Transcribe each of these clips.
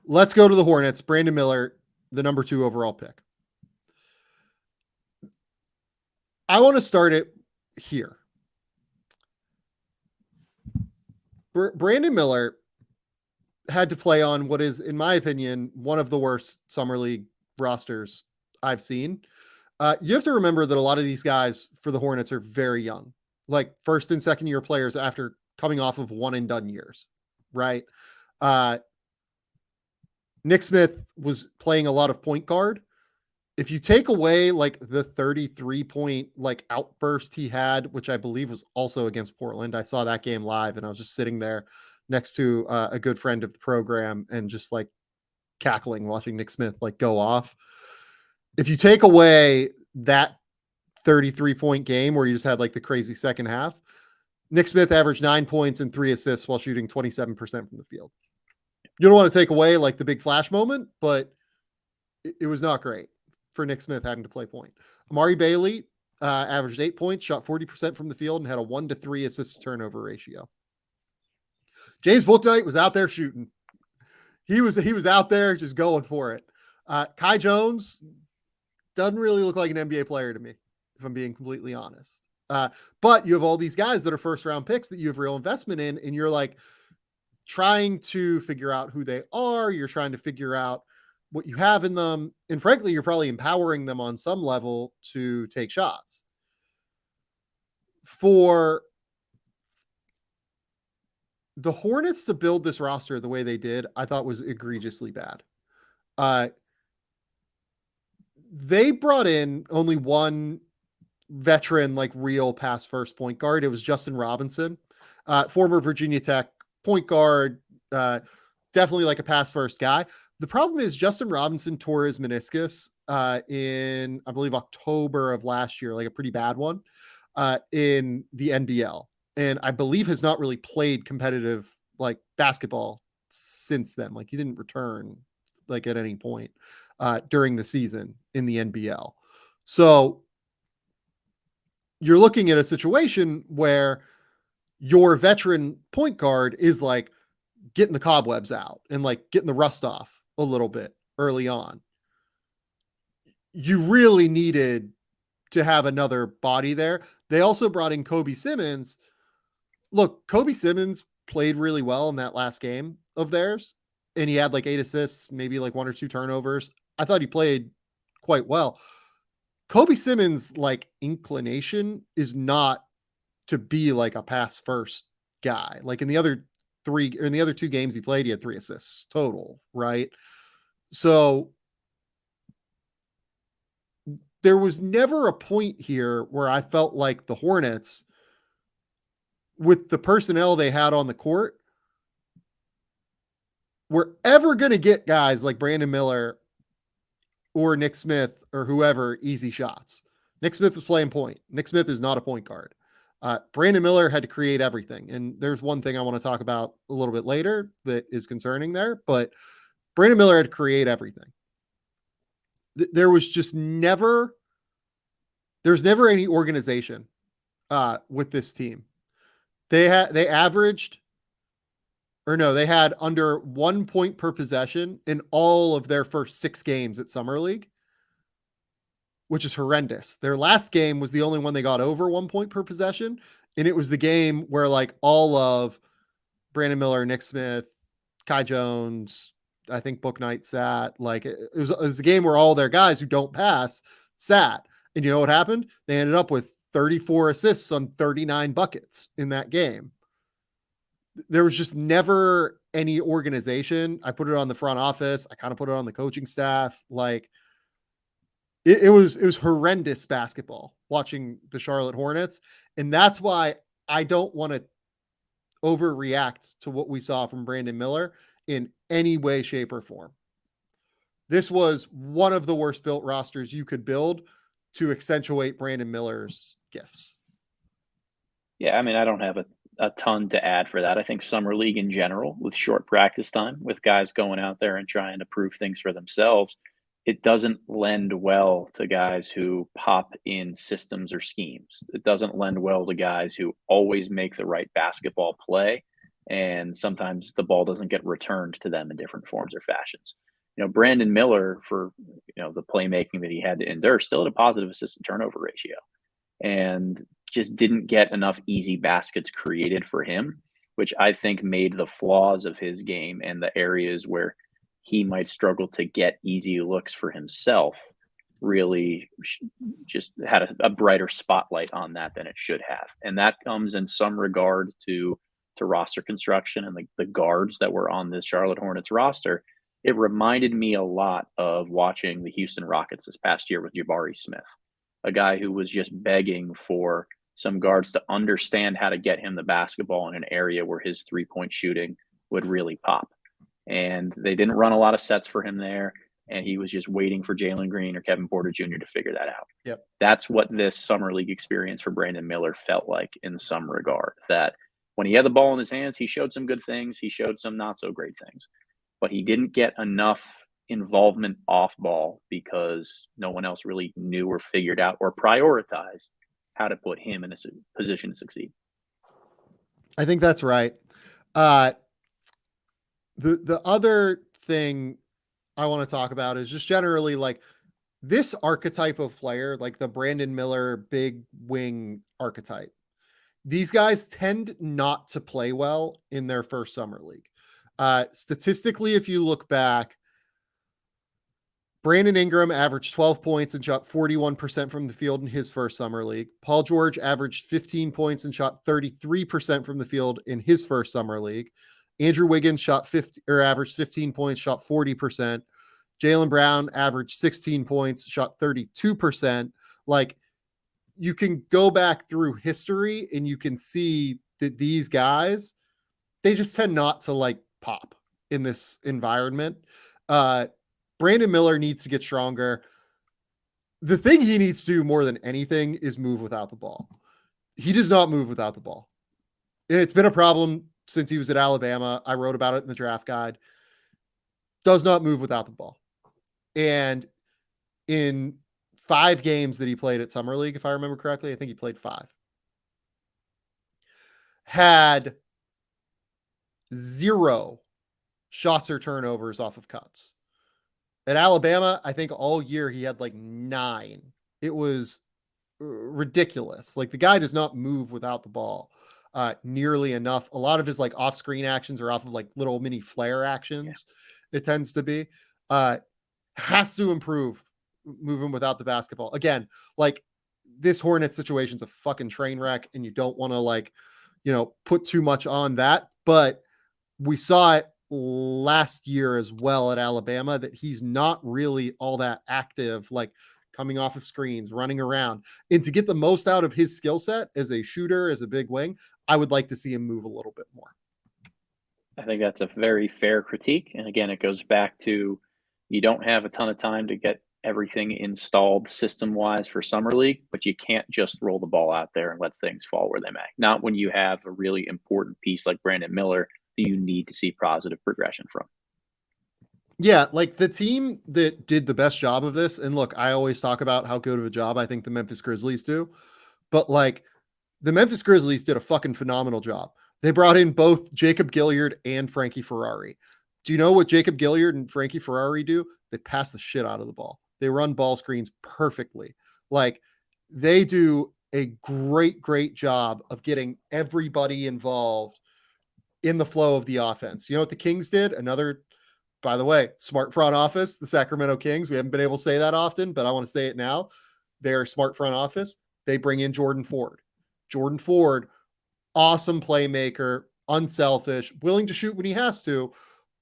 Let's go to the Hornets. Brandon Miller, the number 2 overall pick. I want to start it here. Brandon Miller had to play on what is, in my opinion, one of the worst summer league rosters I've seen. You have to remember that a lot of these guys for the Hornets are very young, like first and second year players after coming off of one and done years, right? Nick Smith was playing a lot of point guard. If you take away like the 33-point like outburst he had, which I believe was also against Portland, I saw that game live and I was just sitting there next to a good friend of the program and just like cackling watching Nick Smith like go off. If you take away that 33-point game where you just had like the crazy second half, Nick Smith averaged 9 points and 3 assists while shooting 27% from the field. You don't want to take away like the big flash moment, but it was not great for Nick Smith having to play point. Amari Bailey averaged 8 points, shot 40% from the field, and had a 1-to-3 assist to turnover ratio. James Bouknight was out there shooting. He was out there just going for it. Kai Jones doesn't really look like an NBA player to me, if I'm being completely honest. But you have all these guys that are first round picks that you have real investment in, and you're like trying to figure out who they are. You're trying to figure out what you have in them. And frankly, you're probably empowering them on some level to take shots. For the Hornets to build this roster the way they did, I thought was egregiously bad. They brought in only one veteran, like real pass first point guard. It was Justin Robinson, former Virginia Tech point guard, definitely like a pass first guy. The problem is Justin Robinson tore his meniscus in, I believe, October of last year, like a pretty bad one in the NBL. And I believe has not really played competitive like basketball since then. Like he didn't return like at any point during the season in the NBL. So you're looking at a situation where your veteran point guard is like getting the cobwebs out and like getting the rust off a little bit early on. You really needed to have another body there. They also brought in Kobe Simmons. Look, Kobe Simmons played really well in that last game of theirs, and he had like 8 assists, maybe like 1 or 2 turnovers. I thought he played quite well. Kobe Simmons' like inclination is not to be like a pass first guy. Like in the other 2 games he played, he had 3 assists total, right? So there was never a point here where I felt like the Hornets, with the personnel they had on the court, were ever going to get guys like Brandon Miller or Nick Smith or whoever easy shots. Nick Smith was playing point. Nick Smith is not a point guard. Brandon Miller had to create everything. And there's one thing I want to talk about a little bit later that is concerning there, but Brandon Miller had to create everything. There was just never any organization with this team. They had under 1 point per possession in all of their first 6 games at Summer League, which is horrendous. Their last game was the only one they got over 1 point per possession. And it was the game where like all of Brandon Miller, Nick Smith, Kai Jones, I think Bouknight sat. Like it was a game where all their guys who don't pass sat. And you know what happened? They ended up with 34 assists on 39 buckets in that game. There was just never any organization. I put it on the front office. I kind of put it on the coaching staff. Like it was horrendous basketball watching the Charlotte Hornets. And that's why I don't want to overreact to what we saw from Brandon Miller in any way, shape, or form. This was one of the worst built rosters you could build to accentuate Brandon Miller's gifts. Yeah, I mean, I don't have a ton to add for that. I think Summer League in general, with short practice time, with guys going out there and trying to prove things for themselves, it doesn't lend well to guys who pop in systems or schemes. It doesn't lend well to guys who always make the right basketball play and sometimes the ball doesn't get returned to them in different forms or fashions. Brandon Miller, for the playmaking that he had to endure, still had a positive assist to turnover ratio, and just didn't get enough easy baskets created for him, which I think made the flaws of his game and the areas where he might struggle to get easy looks for himself really just had a brighter spotlight on that than it should have. And that comes in some regard to roster construction and the guards that were on this Charlotte Hornets roster. It reminded me a lot of watching the Houston Rockets this past year with Jabari Smith, a guy who was just begging for some guards to understand how to get him the basketball in an area where his three-point shooting would really pop. And they didn't run a lot of sets for him there, and he was just waiting for Jalen Green or Kevin Porter Jr. to figure that out. Yep. That's what this summer league experience for Brandon Miller felt like in some regard, that when he had the ball in his hands, he showed some good things. He showed some not so great things, but he didn't get enough involvement off ball because no one else really knew or figured out or prioritized how to put him in a position to succeed. I think that's right. The other thing I want to talk about is just generally like this archetype of player, like the Brandon Miller big wing archetype. These guys tend not to play well in their first summer league. Statistically, if you look back, Brandon Ingram averaged 12 points and shot 41% from the field in his first summer league. Paul George averaged 15 points and shot 33% from the field in his first summer league. Andrew Wiggins averaged 15 points, shot 40%. Jaylen Brown averaged 16 points, shot 32%. Like, you can go back through history and you can see that these guys, they just tend not to like pop in this environment. Brandon Miller needs to get stronger. The thing he needs to do more than anything is move without the ball. He does not move without the ball. And it's been a problem since he was at Alabama. I wrote about it in the draft guide. Does not move without the ball. And in 5 games that he played at Summer League, if I remember correctly, I think he played 5. Had 0 shots or turnovers off of cuts. At Alabama, I think all year he had like 9. It was ridiculous. Like, the guy does not move without the ball nearly enough. A lot of his like off-screen actions are off of like little mini flare actions. Yeah. It tends to be. Has to improve moving without the basketball. Again, like, this Hornets situation's a fucking train wreck, and you don't want to like, put too much on that. But we saw it last year as well at Alabama, that he's not really all that active, like coming off of screens, running around. And to get the most out of his skill set as a shooter, as a big wing, I would like to see him move a little bit more. I think that's a very fair critique. And again, it goes back to, you don't have a ton of time to get everything installed system-wise for Summer League, but you can't just roll the ball out there and let things fall where they may. Not when you have a really important piece like Brandon Miller that you need to see positive progression from. Yeah, like the team that did the best job of this, and look, I always talk about how good of a job I think the Memphis Grizzlies do, but like, the Memphis Grizzlies did a fucking phenomenal job. They brought in both Jacob Gilyard and Frankie Ferrari. Do you know what Jacob Gilyard and Frankie Ferrari do? They pass the shit out of the ball. They run ball screens perfectly. Like, they do a great, great job of getting everybody involved in the flow of the offense. You know what the Kings did? Another, by the way, smart front office, the Sacramento Kings. We haven't been able to say that often, but I want to say it now. They're a smart front office. They bring in Jordan Ford. Jordan Ford, awesome playmaker, unselfish, willing to shoot when he has to,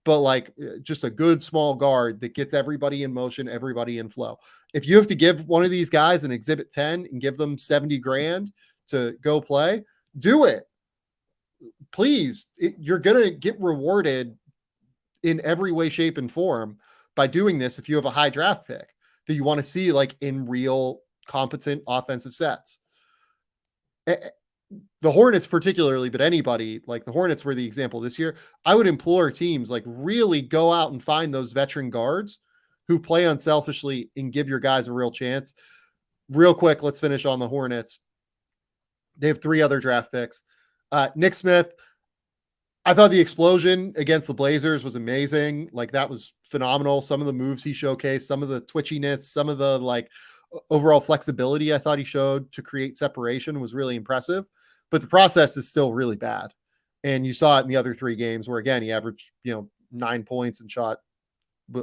but like just a good small guard that gets everybody in motion, everybody in flow. If you have to give one of these guys an exhibit 10 and give them 70 grand to go play, do it. Please, you're going to get rewarded in every way, shape, and form by doing this. If you have a high draft pick that you want to see like in real competent offensive sets, the Hornets particularly, but anybody, like the Hornets were the example this year. I would implore teams like really go out and find those veteran guards who play unselfishly and give your guys a real chance. Real quick, let's finish on the Hornets. They have 3 other draft picks. Nick Smith, I thought the explosion against the Blazers was amazing. Like that was phenomenal. Some of the moves he showcased, some of the twitchiness, some of the like overall flexibility I thought he showed to create separation was really impressive. But the process is still really bad. And you saw it in the other 3 games where again he averaged, 9 points and shot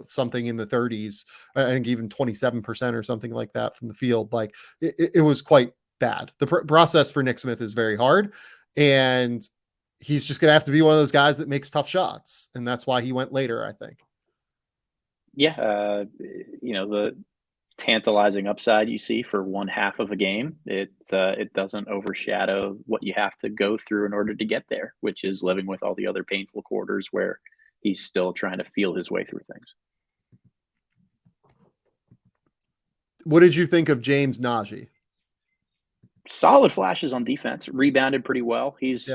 something in the 30s. I think even 27% or something like that from the field. Like it was quite bad. The process for Nick Smith is very hard. And he's just going to have to be one of those guys that makes tough shots. And that's why he went later, I think. Yeah. The tantalizing upside you see for one half of a game, it doesn't overshadow what you have to go through in order to get there, which is living with all the other painful quarters where he's still trying to feel his way through things. What did you think of James Najee? Solid flashes on defense, rebounded pretty well. He's,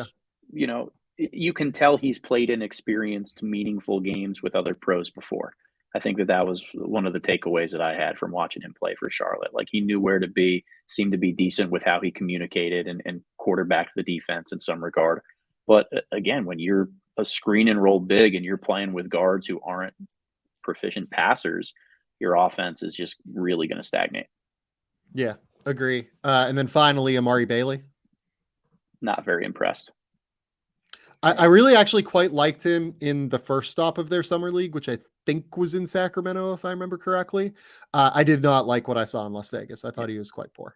you can tell he's played inexperienced, meaningful games with other pros before. I think that was one of the takeaways that I had from watching him play for Charlotte. Like he knew where to be, seemed to be decent with how he communicated and quarterbacked the defense in some regard. But again, when you're a screen and roll big and you're playing with guards who aren't proficient passers, your offense is just really going to stagnate. Yeah, agree. And then finally, Amari Bailey. Not very impressed. I really actually quite liked him in the first stop of their summer league, which I think was in Sacramento, if I remember correctly. I did not like what I saw in Las Vegas. I thought he was quite poor.